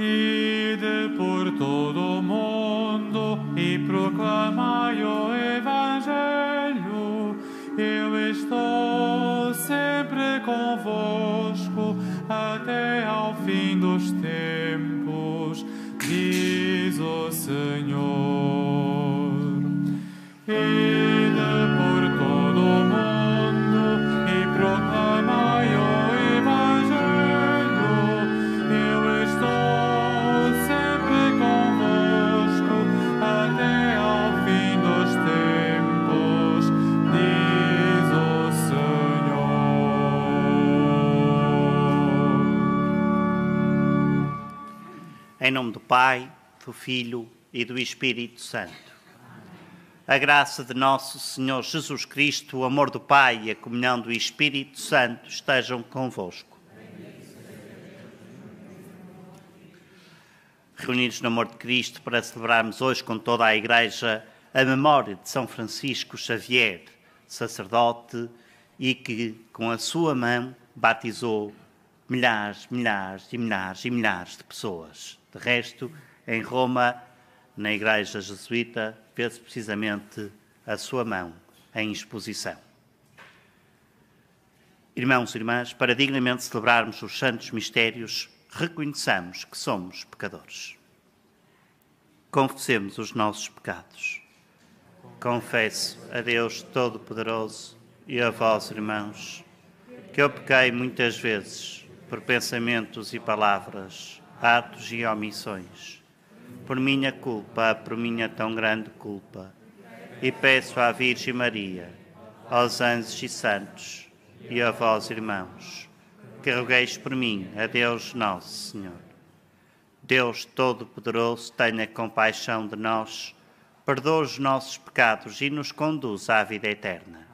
Ide por todo o mundo e proclamai o Evangelho. Eu estou sempre convosco até ao fim dos tempos, diz o Senhor. Ide por todo o mundo e proclamai o Evangelho. Eu estou sempre convosco até ao fim dos tempos, diz o Senhor. Em nome do Pai, do Filho e do Espírito Santo. A graça de nosso Senhor Jesus Cristo, o amor do Pai e a comunhão do Espírito Santo estejam convosco. Reunidos no amor de Cristo para celebrarmos hoje com toda a Igreja a memória de São Francisco Xavier, sacerdote e que com a sua mão batizou milhares de pessoas. De resto, em Roma, na Igreja Jesuíta, vê-se precisamente a sua mão em exposição. Irmãos e irmãs, para dignamente celebrarmos os santos mistérios, reconheçamos que somos pecadores. Confessemos os nossos pecados. Confesso a Deus Todo-Poderoso e a vós, irmãos, que eu pequei muitas vezes por pensamentos e palavras, atos e omissões, por minha culpa, por minha tão grande culpa, e peço à Virgem Maria, aos anjos e santos, e a vós, irmãos, que rogueis por mim a Deus Nosso Senhor. Deus Todo-Poderoso, tenha compaixão de nós, perdoa os nossos pecados e nos conduz à vida eterna.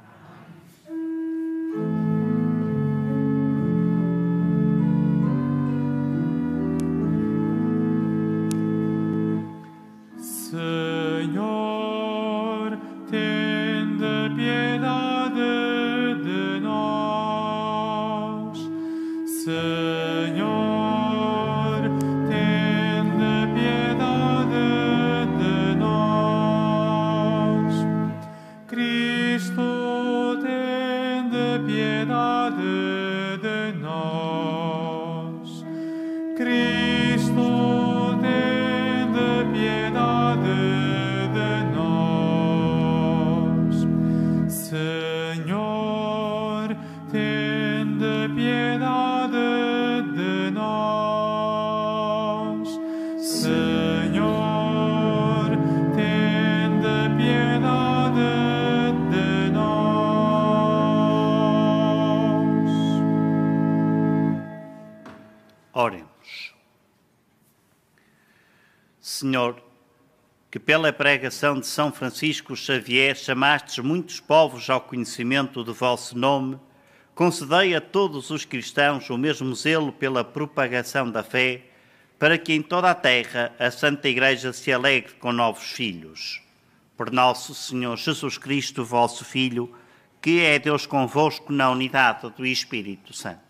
Senhor, tende piedade de nós. Senhor, tende piedade de nós. Cristo, tende piedade de nós. Cristo, tende piedade de nós. Senhor, tende piedade de nós. Senhor, tende piedade de nós. Oremos. Senhor, que pela pregação de São Francisco Xavier chamastes muitos povos ao conhecimento do vosso nome, concedei a todos os cristãos o mesmo zelo pela propagação da fé, para que em toda a terra a Santa Igreja se alegre com novos filhos. Por nosso Senhor Jesus Cristo, vosso Filho, que é Deus convosco na unidade do Espírito Santo.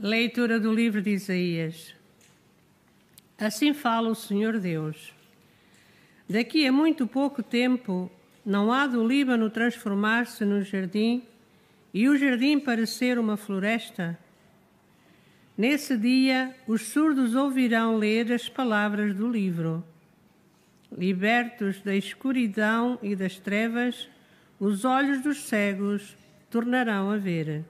Leitura do livro de Isaías. Assim fala o Senhor Deus. Daqui a muito pouco tempo, não há do Líbano transformar-se no jardim e o jardim parecer uma floresta? Nesse dia, os surdos ouvirão ler as palavras do livro. Libertos da escuridão e das trevas, os olhos dos cegos tornarão a ver.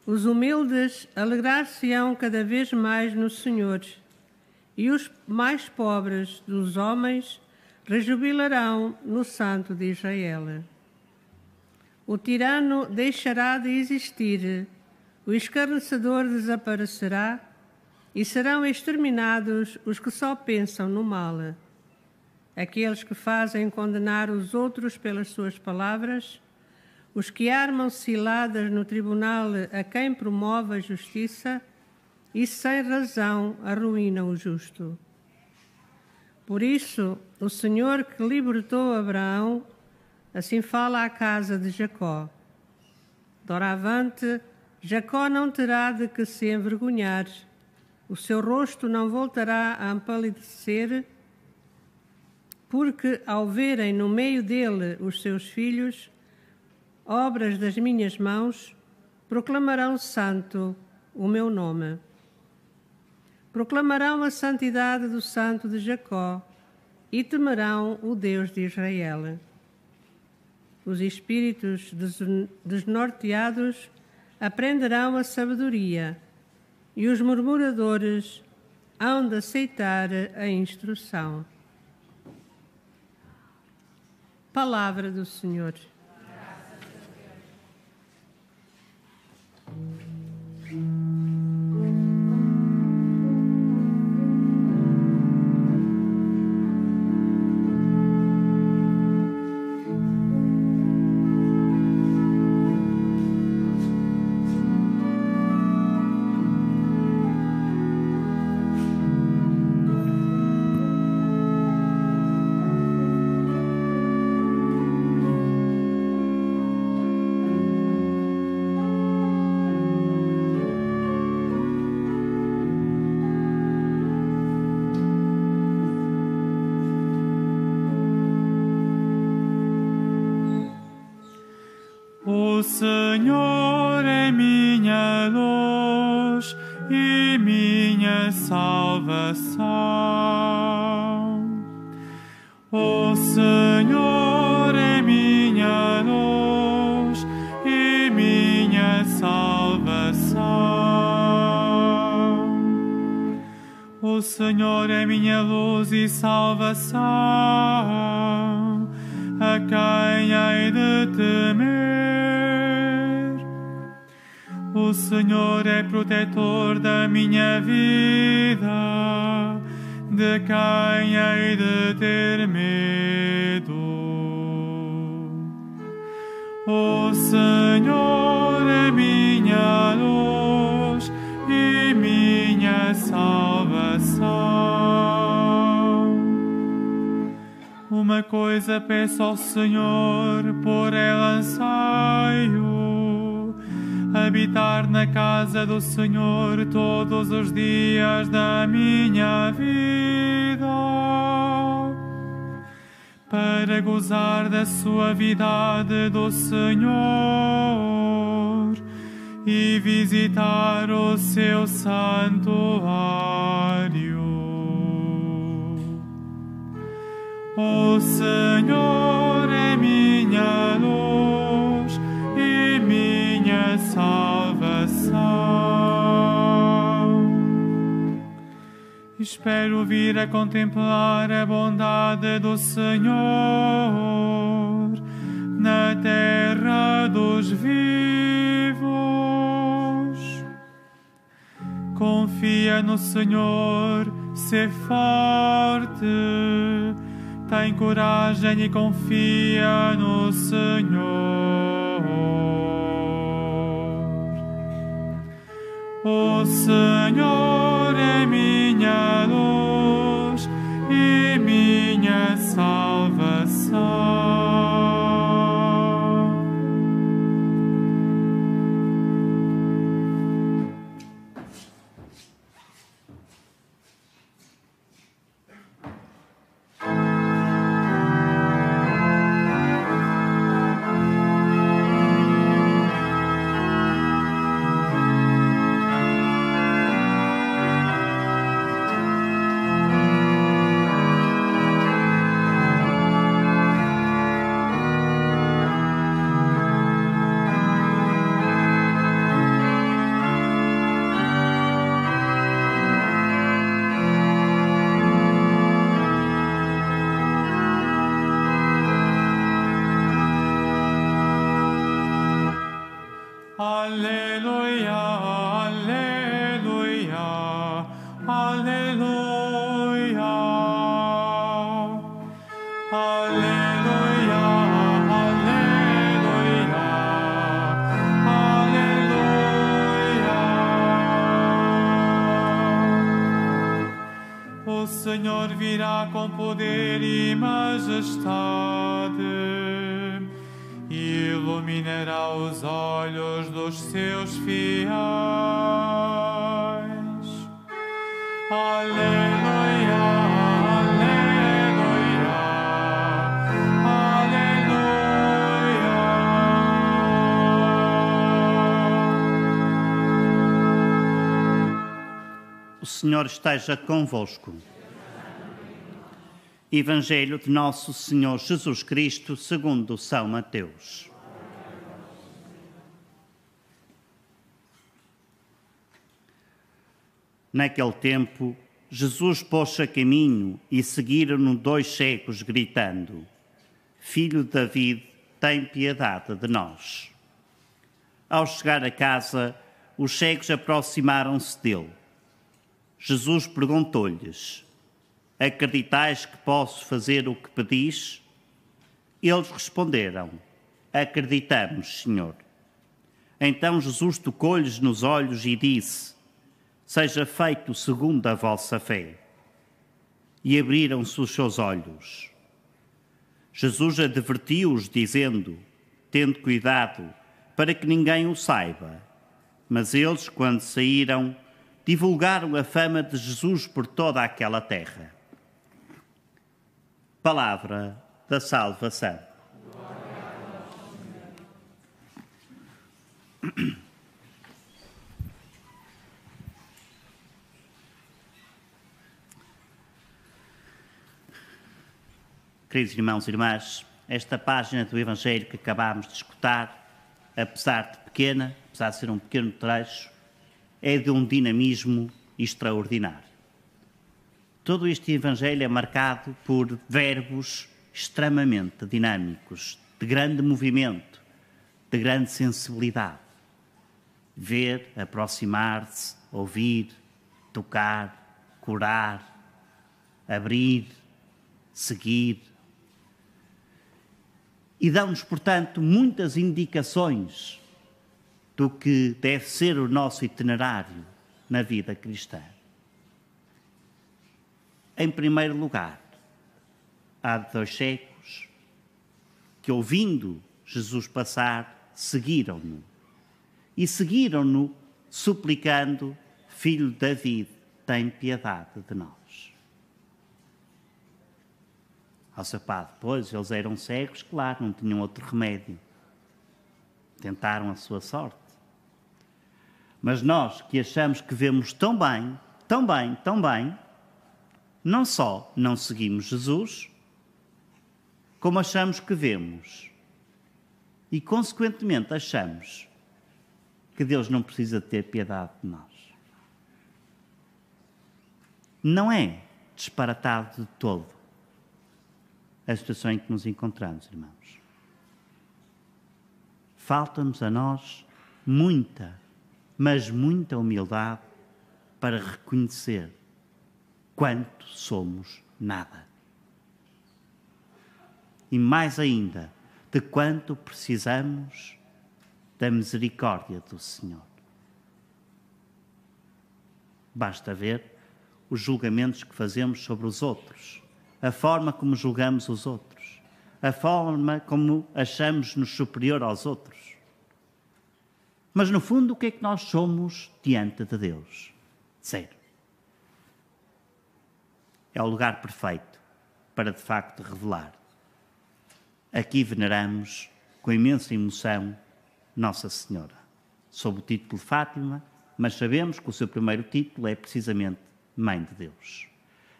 Os humildes alegrar-se-ão cada vez mais no Senhor, e os mais pobres dos homens rejubilarão no Santo de Israel. O tirano deixará de existir, o escarnecedor desaparecerá, e serão exterminados os que só pensam no mal. aqueles que fazem condenar os outros pelas suas palavras, os que armam ciladas no tribunal a quem promove a justiça e sem razão arruinam o justo. Por isso, o Senhor que libertou Abraão, assim fala à casa de Jacó: doravante, Jacó não terá de que se envergonhar, o seu rosto não voltará a empalidecer, porque ao verem no meio dele os seus filhos, obras das minhas mãos, proclamarão santo o meu nome. Proclamarão a santidade do Santo de Jacó e temerão o Deus de Israel. Os espíritos desnorteados aprenderão a sabedoria e os murmuradores hão de aceitar a instrução. Palavra do Senhor. O Senhor é minha luz e minha salvação. O Senhor é minha luz e minha salvação. O Senhor é minha luz e salvação. A quem hei de temer? O Senhor é protetor da minha vida, de quem hei de ter medo? O Senhor é minha luz e minha salvação. Uma coisa peço ao Senhor, por ela anseio: habitar na casa do Senhor todos os dias da minha vida, para gozar da suavidade do Senhor e visitar o seu santuário. O Senhor é minha luz e minha salvação. Espero vir a contemplar a bondade do Senhor na terra dos vivos. Confia no Senhor, sê forte, tem coragem e confia no Senhor. O Senhor é minha luz e minha salvação. O Senhor virá com poder e majestade e iluminará os olhos dos seus fiéis. Aleluia, aleluia, aleluia. O Senhor esteja convosco. Evangelho de Nosso Senhor Jesus Cristo, segundo São Mateus. Naquele tempo, Jesus pôs-se a caminho e seguiram-no 2 cegos, gritando: Filho de David, tem piedade de nós. Ao chegar a casa, os cegos aproximaram-se dele. Jesus perguntou-lhes: Acreditais que posso fazer o que pedis? Eles responderam: Acreditamos, Senhor. Então Jesus tocou-lhes nos olhos e disse: Seja feito segundo a vossa fé. E abriram-se os seus olhos. Jesus advertiu-os, dizendo: Tende cuidado, para que ninguém o saiba. Mas eles, quando saíram, divulgaram a fama de Jesus por toda aquela terra. Palavra da salvação. Queridos irmãos e irmãs, esta página do Evangelho que acabámos de escutar, apesar de pequena, apesar de ser um pequeno trecho, é de um dinamismo extraordinário. Todo este Evangelho é marcado por verbos extremamente dinâmicos, de grande movimento, de grande sensibilidade. Ver, aproximar-se, ouvir, tocar, curar, abrir, seguir. E dão-nos, portanto, muitas indicações do que deve ser o nosso itinerário na vida cristã. Em primeiro lugar, há 2 cegos que, ouvindo Jesus passar, seguiram-no. E seguiram-no suplicando: Filho de David, tem piedade de nós. Ao seu pai, depois, eles eram cegos, claro, não tinham outro remédio. Tentaram a sua sorte. Mas nós, que achamos que vemos tão bem, tão bem, tão bem, não só não seguimos Jesus, como achamos que vemos. E, consequentemente, achamos que Deus não precisa ter piedade de nós. Não é disparatado de todo a situação em que nos encontramos, irmãos. Falta-nos a nós muita, mas muita humildade para reconhecer quanto somos nada. E mais ainda, de quanto precisamos da misericórdia do Senhor. Basta ver os julgamentos que fazemos sobre os outros, a forma como julgamos os outros, a forma como achamos-nos superior aos outros. Mas, no fundo, o que é que nós somos diante de Deus? Zero. É o lugar perfeito para, de facto, revelar. Aqui veneramos, com imensa emoção, Nossa Senhora, sob o título de Fátima, mas sabemos que o seu primeiro título é precisamente Mãe de Deus.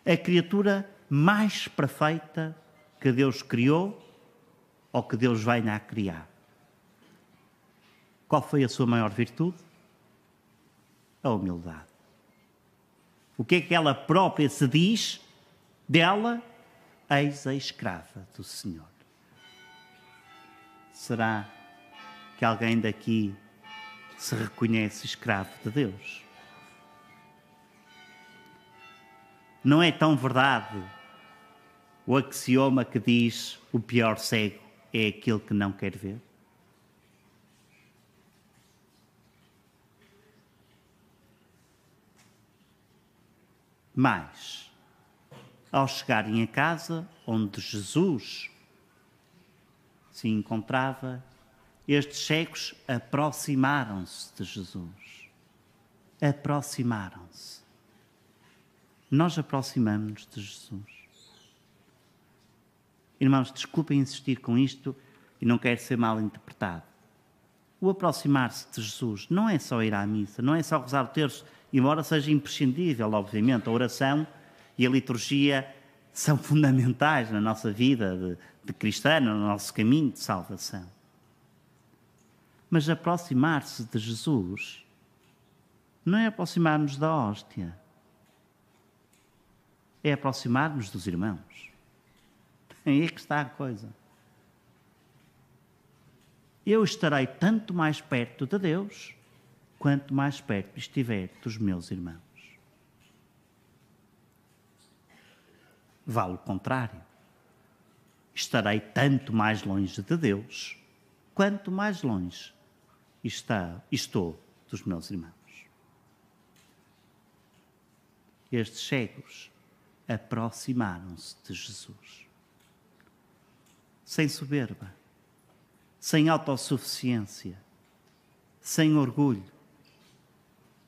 A criatura mais perfeita que Deus criou ou que Deus venha a criar. Qual foi a sua maior virtude? A humildade. O que é que ela própria se diz dela? Eis a escrava do Senhor. Será que alguém daqui se reconhece escravo de Deus? Não é tão verdade o axioma que diz: o pior cego é aquele que não quer ver? Mas Ao chegarem a casa onde Jesus se encontrava, estes cegos aproximaram-se de Jesus. Aproximaram-se. Nós aproximamos-nos de Jesus. Irmãos, desculpem insistir com isto e não quero ser mal interpretado. O aproximar-se de Jesus não é só ir à missa, não é só rezar o terço, embora seja imprescindível, obviamente. A oração e a liturgia são fundamentais na nossa vida de cristã, no nosso caminho de salvação. Mas aproximar-se de Jesus não é aproximar-nos da hóstia, é aproximar-nos dos irmãos. Aí é que está a coisa. Eu estarei tanto mais perto de Deus, quanto mais perto estiver dos meus irmãos. Vale o contrário. Estarei tanto mais longe de Deus, quanto mais longe estou dos meus irmãos. Estes cegos aproximaram-se de Jesus. Sem soberba, sem autossuficiência, sem orgulho,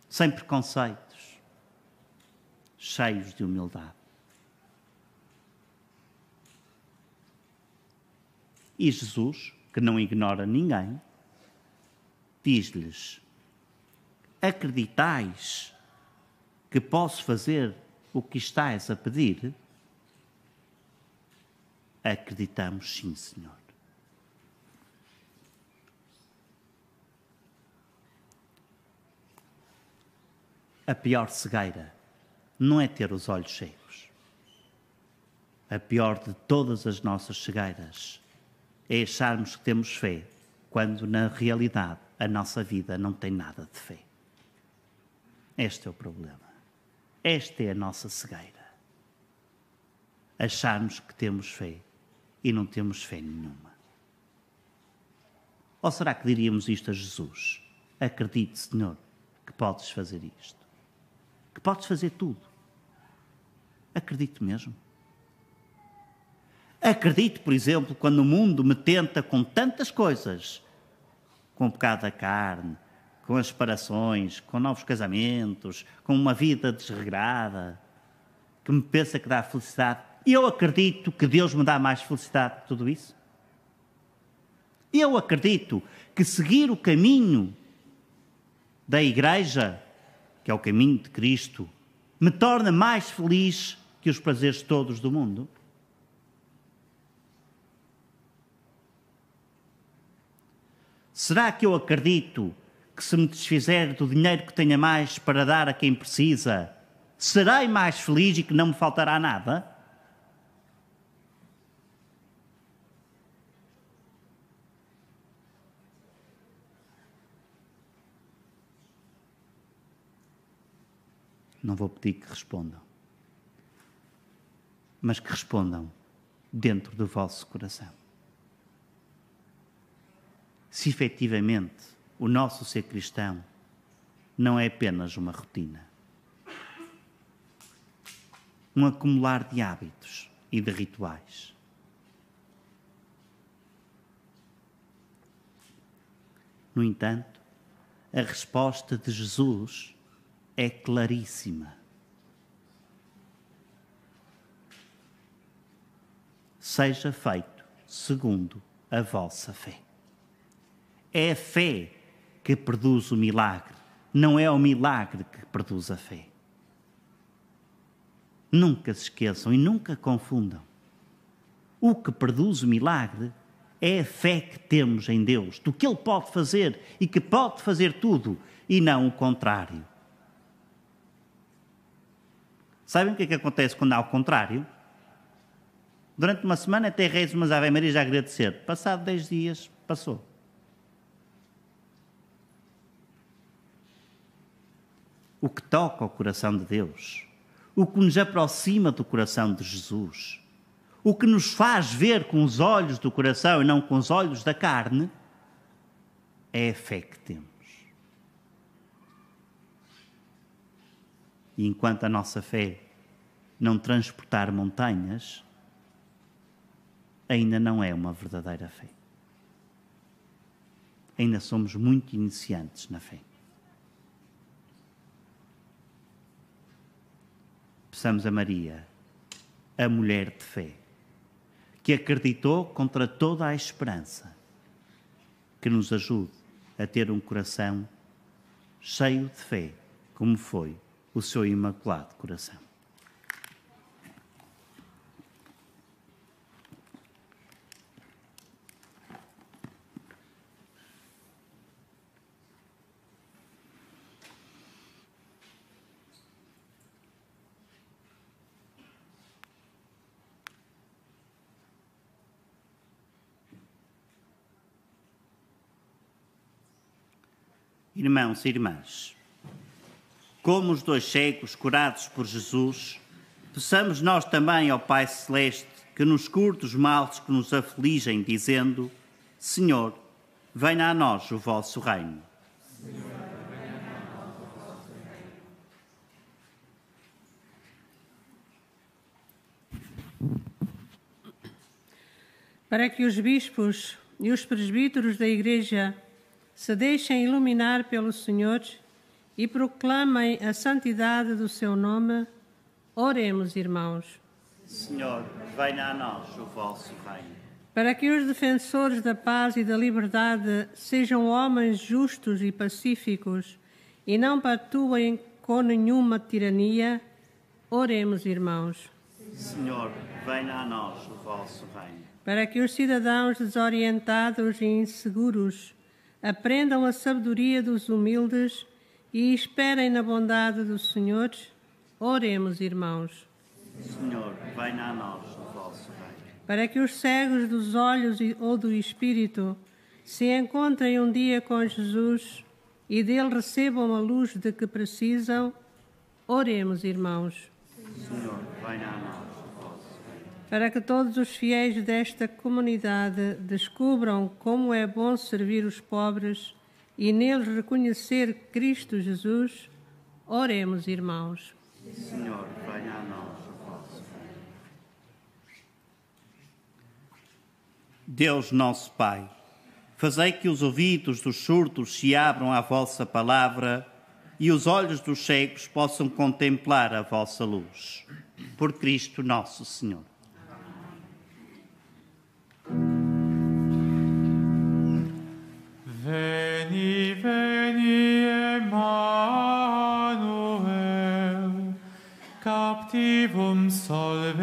sem preconceitos, cheios de humildade. E Jesus, que não ignora ninguém, diz-lhes: acreditais que posso fazer o que estais a pedir? Acreditamos, sim, Senhor. A pior cegueira não é ter os olhos cegos. A pior de todas as nossas cegueiras é acharmos que temos fé, quando na realidade a nossa vida não tem nada de fé. Este é o problema. Esta é a nossa cegueira. Acharmos que temos fé e não temos fé nenhuma. Ou será que diríamos isto a Jesus? Acredite, Senhor, que podes fazer isto. Que podes fazer tudo. Acredito mesmo. Acredito, por exemplo, quando o mundo me tenta com tantas coisas, com o pecado da carne, com as separações, com novos casamentos, com uma vida desregrada, que me pensa que dá felicidade. E eu acredito que Deus me dá mais felicidade que tudo isso. Eu acredito que seguir o caminho da Igreja, que é o caminho de Cristo, me torna mais feliz que os prazeres todos do mundo. Será que eu acredito que se me desfizer do dinheiro que tenha mais para dar a quem precisa, serei mais feliz e que não me faltará nada? Não vou pedir que respondam, mas que respondam dentro do vosso coração. Se efetivamente o nosso ser cristão não é apenas uma rotina, um acumular de hábitos e de rituais. No entanto, a resposta de Jesus é claríssima. Seja feito segundo a vossa fé. É a fé que produz o milagre, não é o milagre que produz a fé. Nunca se esqueçam e nunca confundam. O que produz o milagre é a fé que temos em Deus, do que Ele pode fazer e que pode fazer tudo, e não o contrário. Sabem o que é que acontece quando há o contrário? Durante uma semana até rezo umas Ave Marias a agradecer. Passado 10 dias, passou. O que toca ao coração de Deus, o que nos aproxima do coração de Jesus, o que nos faz ver com os olhos do coração e não com os olhos da carne, é a fé que temos. E enquanto a nossa fé não transportar montanhas, ainda não é uma verdadeira fé. Ainda somos muito iniciantes na fé. Peçamos a Maria, a mulher de fé, que acreditou contra toda a esperança, que nos ajude a ter um coração cheio de fé, como foi o seu imaculado coração. Irmãos e irmãs, como os dois cegos curados por Jesus, peçamos nós também ao Pai Celeste que nos cure dos males que nos afligem, dizendo: Senhor, venha a nós o vosso reino. Para que os bispos e os presbíteros da Igreja se deixem iluminar pelo Senhor e proclamem a santidade do seu nome, oremos, irmãos. Senhor, venha a nós o vosso reino. Para que os defensores da paz e da liberdade sejam homens justos e pacíficos e não pactuem com nenhuma tirania, oremos, irmãos. Senhor, venha a nós o vosso reino. Para que os cidadãos desorientados e inseguros aprendam a sabedoria dos humildes e esperem na bondade do Senhor, oremos, irmãos. Senhor, venha a nós o vosso reino. Para que os cegos dos olhos ou do espírito se encontrem um dia com Jesus e dele recebam a luz de que precisam, oremos, irmãos. Senhor, venha a nós o vosso reino. Para que todos os fiéis desta comunidade descubram como é bom servir os pobres e neles reconhecer Cristo Jesus, oremos, irmãos. Senhor, venha a nós o vosso reino. Deus nosso Pai, fazei que os ouvidos dos surdos se abram à vossa palavra e os olhos dos cegos possam contemplar a vossa luz. Por Cristo nosso Senhor. Veni, veni, Emmanuel, captivum solve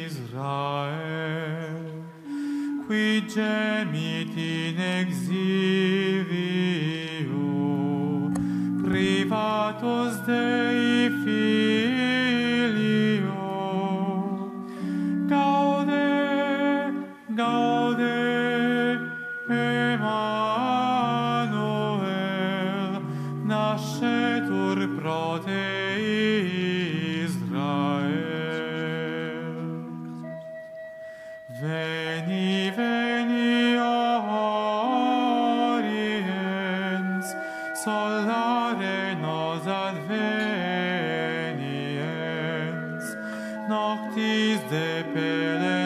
Israel, qui gemit in exilio, privatus Dei filio. Gaude, gaude, Emmanuel, nascetur pro te Israel. Veni, veni, oriens, solare nos adveniens, noctis de pele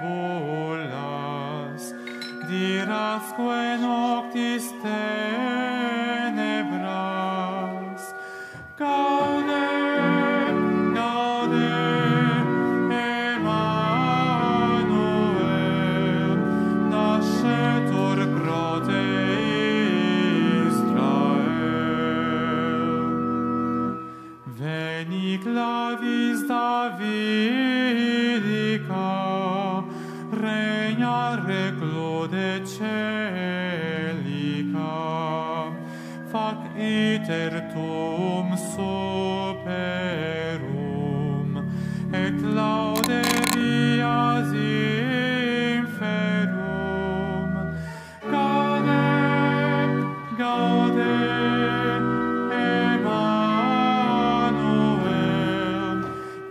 nebulas, dirasque noctis tenebras. Gaude, gaude, Emmanuel, nascetur pro te Israel. Veni clavis Davidica, regna reclude celica, fac iter tuum superum, et laude vias inferum. Gaude, gaude, Emmanuel,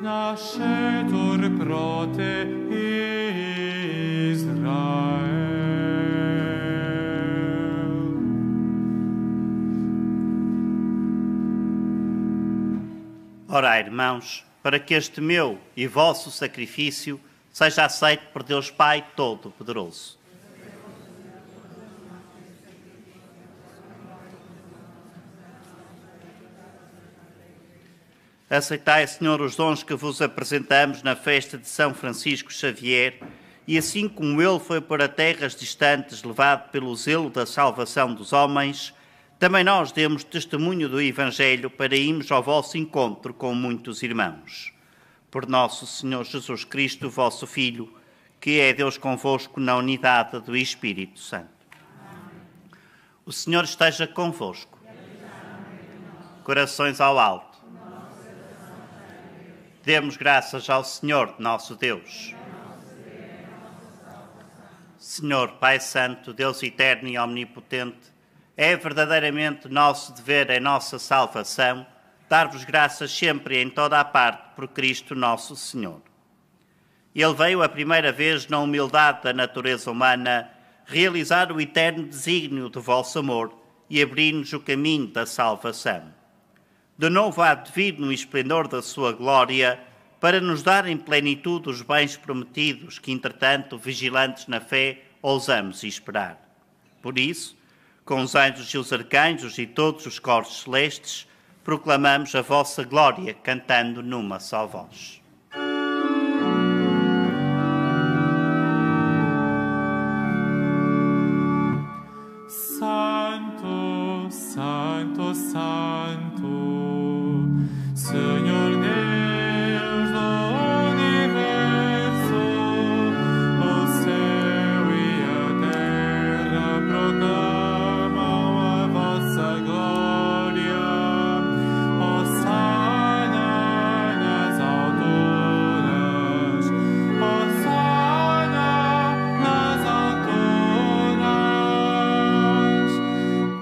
nascetur pro te Israel. Orai, irmãos, para que este meu e vosso sacrifício seja aceito por Deus Pai Todo-Poderoso. Aceitai, Senhor, os dons que vos apresentamos na festa de São Francisco Xavier, e assim como ele foi para terras distantes levado pelo zelo da salvação dos homens, também nós demos testemunho do Evangelho para irmos ao vosso encontro com muitos irmãos. Por nosso Senhor Jesus Cristo, vosso Filho, que é Deus convosco na unidade do Espírito Santo. O Senhor esteja convosco. Corações ao alto. Demos graças ao Senhor, nosso Deus. Senhor, Pai Santo, Deus eterno e omnipotente, é verdadeiramente nosso dever em nossa salvação dar-vos graças sempre e em toda a parte por Cristo nosso Senhor. Ele veio a primeira vez na humildade da natureza humana realizar o eterno desígnio do vosso amor e abrir-nos o caminho da salvação. De novo há de vir no esplendor da sua glória para nos dar em plenitude os bens prometidos que, entretanto, vigilantes na fé, ousamos esperar. Por isso, com os anjos e os arcanjos e todos os coros celestes, proclamamos a vossa glória, cantando numa só voz. Santo, Santo, Santo, Senhor Deus do universo, o céu e a terra proclamam a vossa glória. Hosana nas alturas, Hosana nas alturas.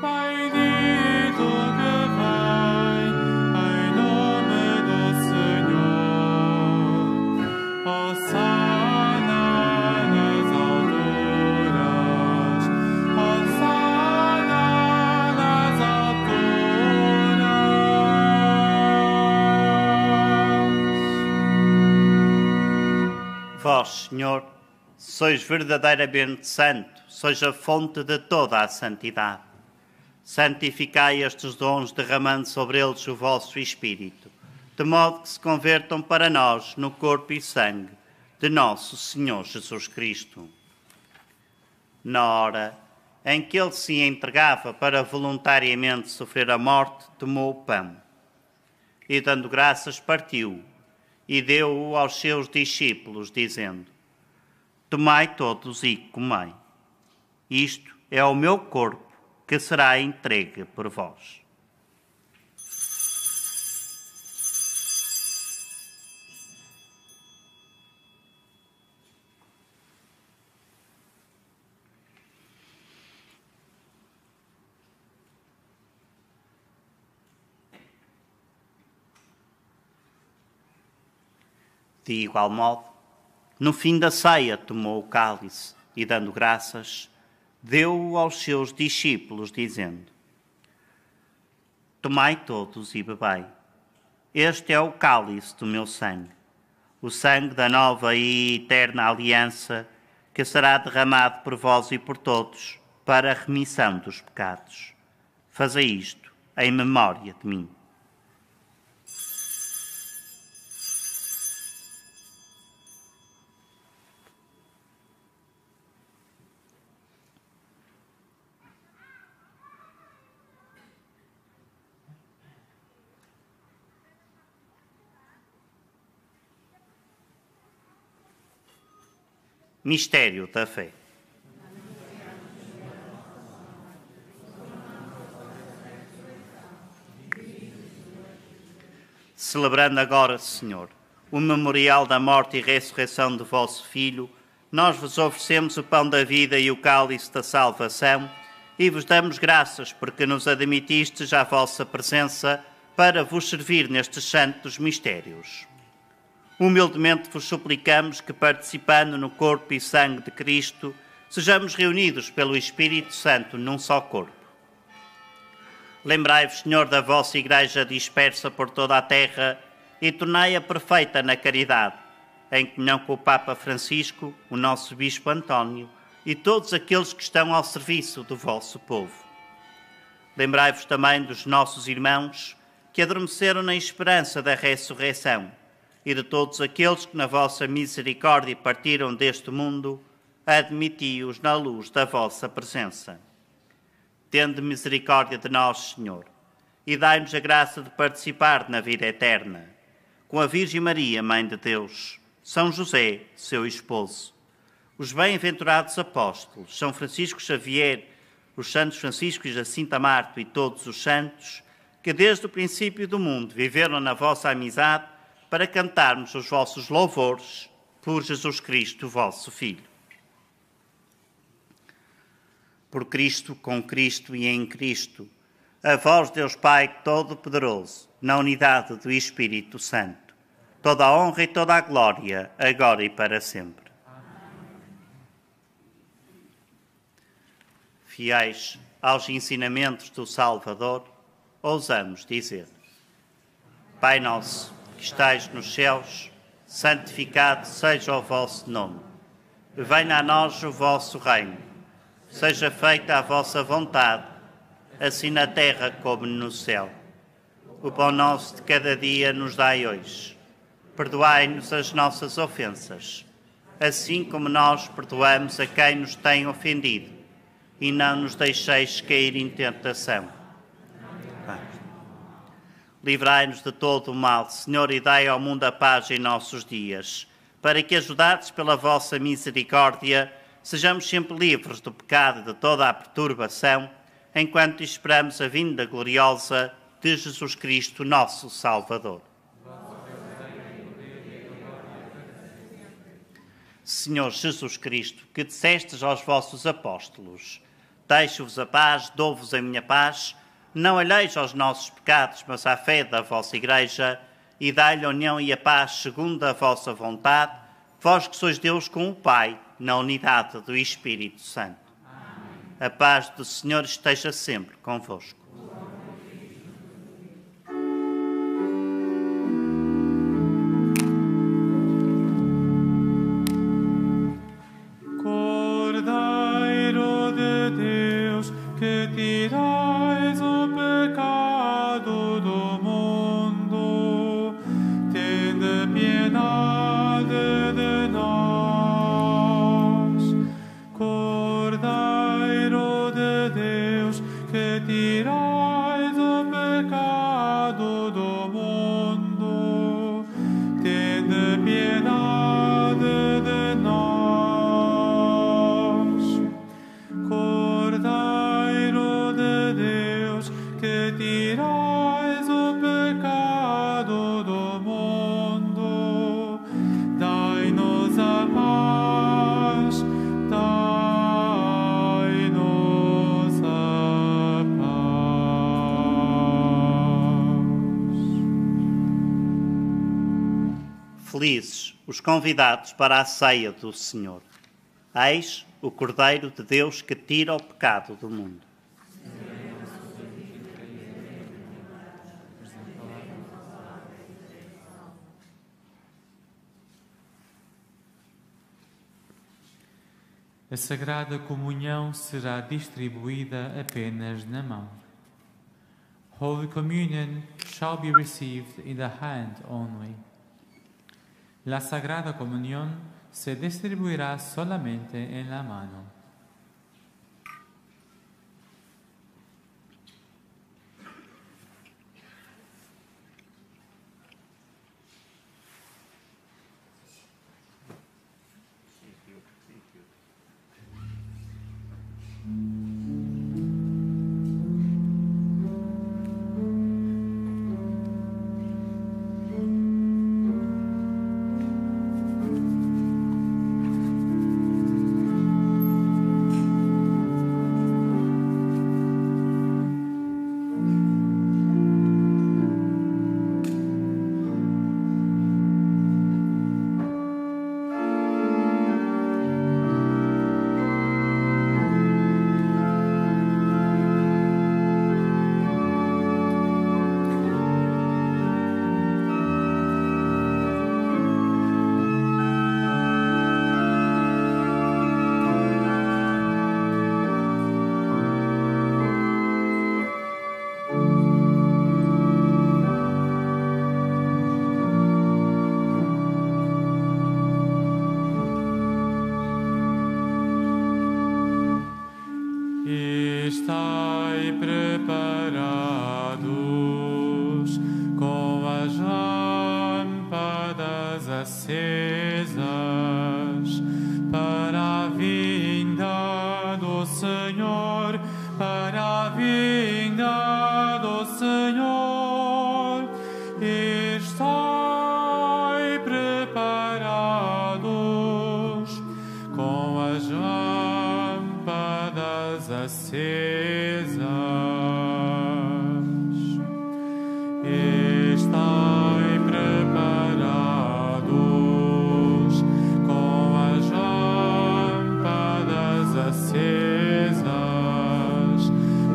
Bendito que vem em nome do Senhor. Hosana nas alturas, Hosana nas alturas. Vós, Senhor, sois verdadeiramente santo, sois a fonte de toda a santidade. Santificai estes dons, derramando sobre eles o vosso Espírito, de modo que se convertam para nós no corpo e sangue de nosso Senhor Jesus Cristo. Na hora em que ele se entregava para voluntariamente sofrer a morte, tomou o pão e, dando graças, partiu e deu-o aos seus discípulos, dizendo: Tomai todos e comei. Isto é o meu corpo, que será entregue por vós. De igual modo, no fim da ceia tomou o cálice e, dando graças, deu-o aos seus discípulos, dizendo: Tomai todos e bebei. Este é o cálice do meu sangue, o sangue da nova e eterna aliança, que será derramado por vós e por todos para a remissão dos pecados. Fazei isto em memória de mim. Mistério da fé. Celebrando agora, Senhor, o memorial da morte e ressurreição do vosso Filho, nós vos oferecemos o pão da vida e o cálice da salvação e vos damos graças porque nos admitistes à vossa presença para vos servir nestes santos mistérios. Humildemente vos suplicamos que, participando no corpo e sangue de Cristo, sejamos reunidos pelo Espírito Santo num só corpo. Lembrai-vos, Senhor, da vossa Igreja dispersa por toda a terra e tornai-a perfeita na caridade, em comunhão com o Papa Francisco, o nosso Bispo António e todos aqueles que estão ao serviço do vosso povo. Lembrai-vos também dos nossos irmãos que adormeceram na esperança da ressurreição e de todos aqueles que na vossa misericórdia partiram deste mundo, admiti-os na luz da vossa presença. Tende misericórdia de nós, Senhor, e dai-nos a graça de participar na vida eterna, com a Virgem Maria, Mãe de Deus, São José, seu esposo, os bem-aventurados apóstolos, São Francisco Xavier, os santos Francisco e Jacinta Marto e todos os santos, que desde o princípio do mundo viveram na vossa amizade, para cantarmos os vossos louvores por Jesus Cristo, vosso Filho. Por Cristo, com Cristo e em Cristo, a vós, Deus Pai Todo-Poderoso, na unidade do Espírito Santo, toda a honra e toda a glória, agora e para sempre. Fiéis aos ensinamentos do Salvador, ousamos dizer: Pai nosso, que estais nos céus, santificado seja o vosso nome. Venha a nós o vosso reino. Seja feita a vossa vontade, assim na terra como no céu. O pão nosso de cada dia nos dai hoje. Perdoai-nos as nossas ofensas, assim como nós perdoamos a quem nos tem ofendido. E não nos deixeis cair em tentação. Livrai-nos de todo o mal, Senhor, e dai ao mundo a paz em nossos dias, para que, ajudados pela vossa misericórdia, sejamos sempre livres do pecado e de toda a perturbação, enquanto esperamos a vinda gloriosa de Jesus Cristo, nosso Salvador. Senhor Jesus Cristo, que dissestes aos vossos apóstolos: deixo-vos a paz, dou-vos a minha paz, não olheis aos nossos pecados, mas à fé da vossa Igreja, e dai-lhe a união e a paz segundo a vossa vontade, vós que sois Deus com o Pai, na unidade do Espírito Santo. Amém. A paz do Senhor esteja sempre convosco. Cordeiro de Deus, que tirais o pecado do mundo, tende piedade de nós. Cordeiro de Deus, que tirais o pecado do mundo, tende piedade de nós. Cordeiro de Deus, que tirais o pecado do mundo, dai-nos a paz, dai-nos a paz. Felizes os convidados para a ceia do Senhor. Eis o Cordeiro de Deus que tira o pecado do mundo. A Sagrada Comunhão será distribuída apenas na mão. Holy Communion shall be received in the hand only. La Sagrada Comunión se distribuirá solamente en la mano. acesas para a vinda do Senhor, para a vinda do Senhor. Estai preparados com as lâmpadas acesas. Estai preparados com as lâmpadas acesas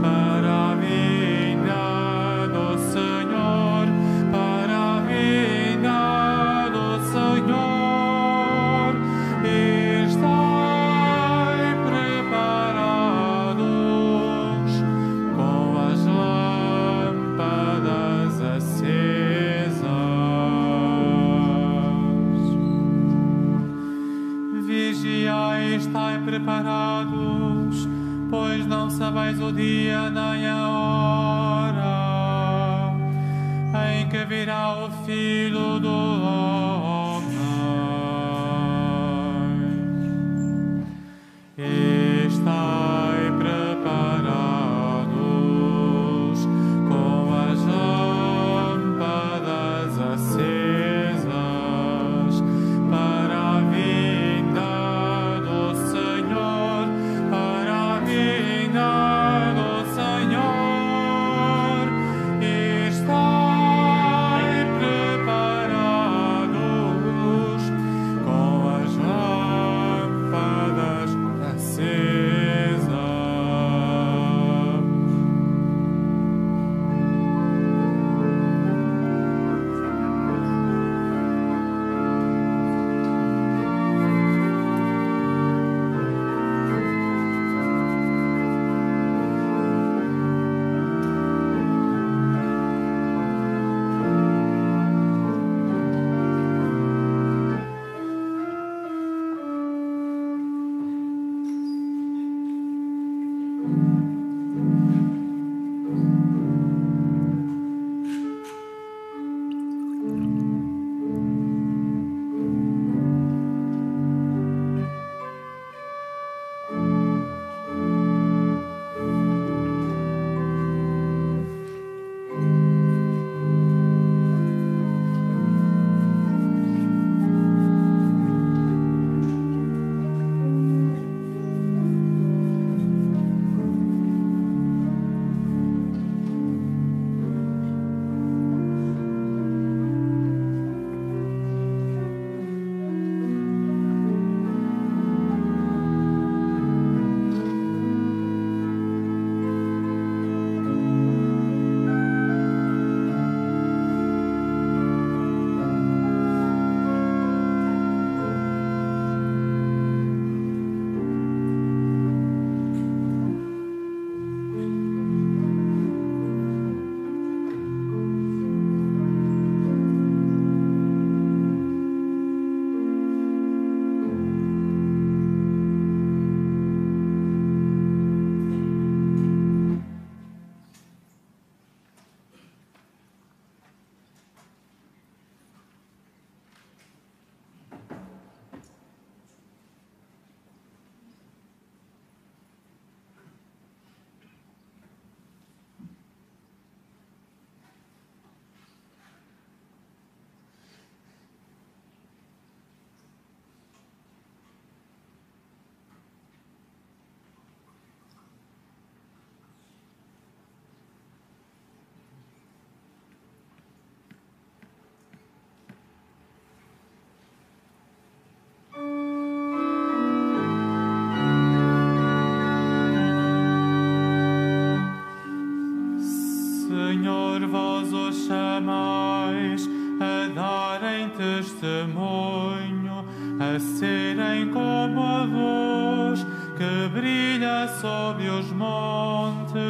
para a vinda do Senhor, para a vinda do Senhor. Estai preparados com as lâmpadas acesas. Vigiai, estai preparados, pois não sabeis o dia nem a hora em que virá o Filho do Homem. Estai preparados com as lâmpadas acesas para a vinda do Senhor, para a vinda do Senhor. Estai preparados com as lâmpadas acesas. Senhor, vós os chamais a darem testemunho, a serem como a luz que brilha sob os montes.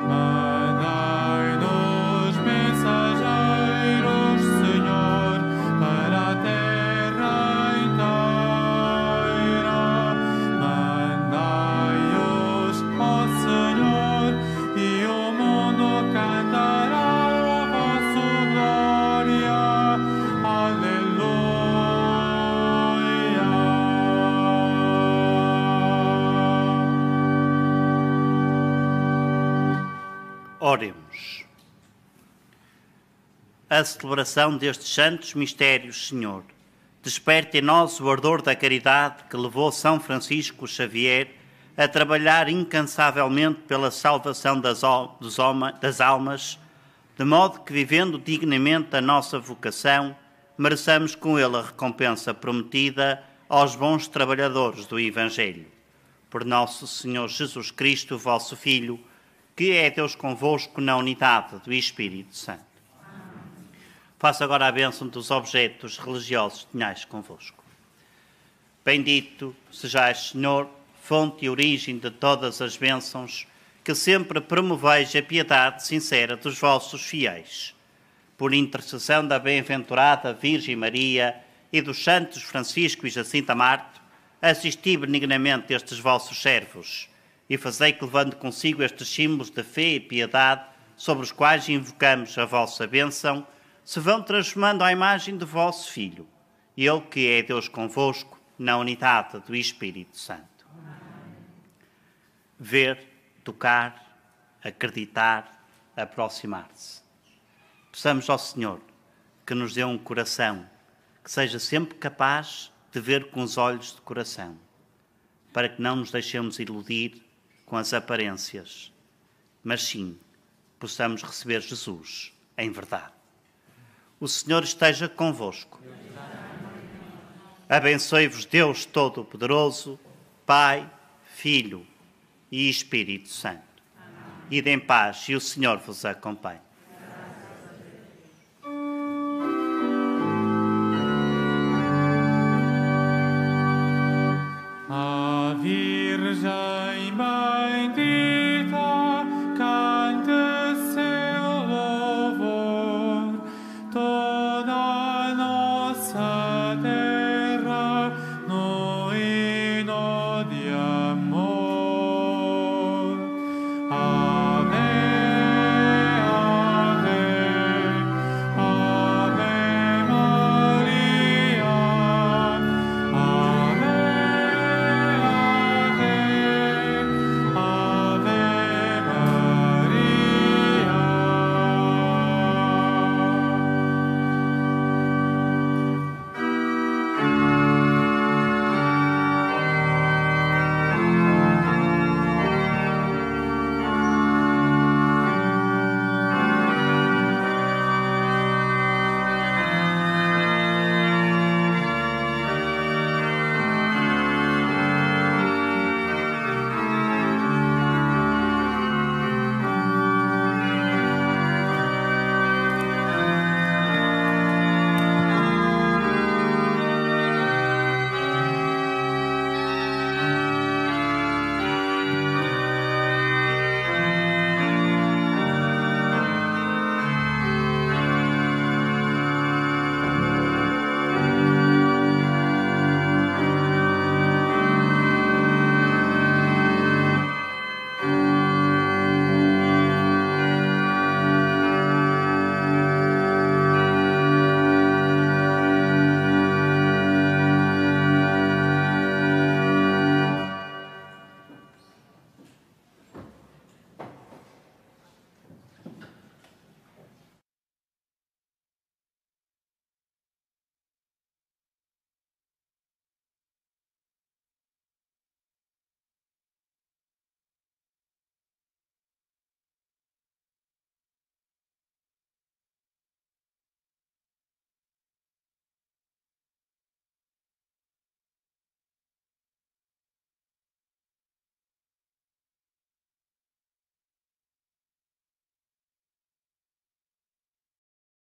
Mandai-nos mensageiros, Senhor, para a terra inteira. Mandai-os, ó Senhor, e o mundo cantará a vossa glória. Oremos. A celebração destes santos mistérios, Senhor, desperte em nós o ardor da caridade que levou São Francisco Xavier a trabalhar incansavelmente pela salvação das almas, de modo que, vivendo dignamente a nossa vocação, mereçamos com ele a recompensa prometida aos bons trabalhadores do Evangelho. Por nosso Senhor Jesus Cristo, vosso Filho, que é Deus convosco na unidade do Espírito Santo. Faço agora a bênção dos objetos religiosos que tenhais convosco. Bendito sejais, Senhor, fonte e origem de todas as bênçãos, que sempre promoveis a piedade sincera dos vossos fiéis. Por intercessão da bem-aventurada Virgem Maria e dos santos Francisco e Jacinta Marte, assisti benignamente estes vossos servos e fazei que, levando consigo estes símbolos de fé e piedade, sobre os quais invocamos a vossa bênção, se vão transformando à imagem do vosso Filho, ele que é Deus convosco, na unidade do Espírito Santo. Ver, tocar, acreditar, aproximar-se. Peçamos ao Senhor que nos dê um coração que seja sempre capaz de ver com os olhos do coração, para que não nos deixemos iludir com as aparências, mas sim possamos receber Jesus em verdade. O Senhor esteja convosco. Abençoe-vos Deus Todo-Poderoso, Pai, Filho e Espírito Santo. Ide em paz e o Senhor vos acompanhe. A Virgem bendita cante seu louvor, toda a nossa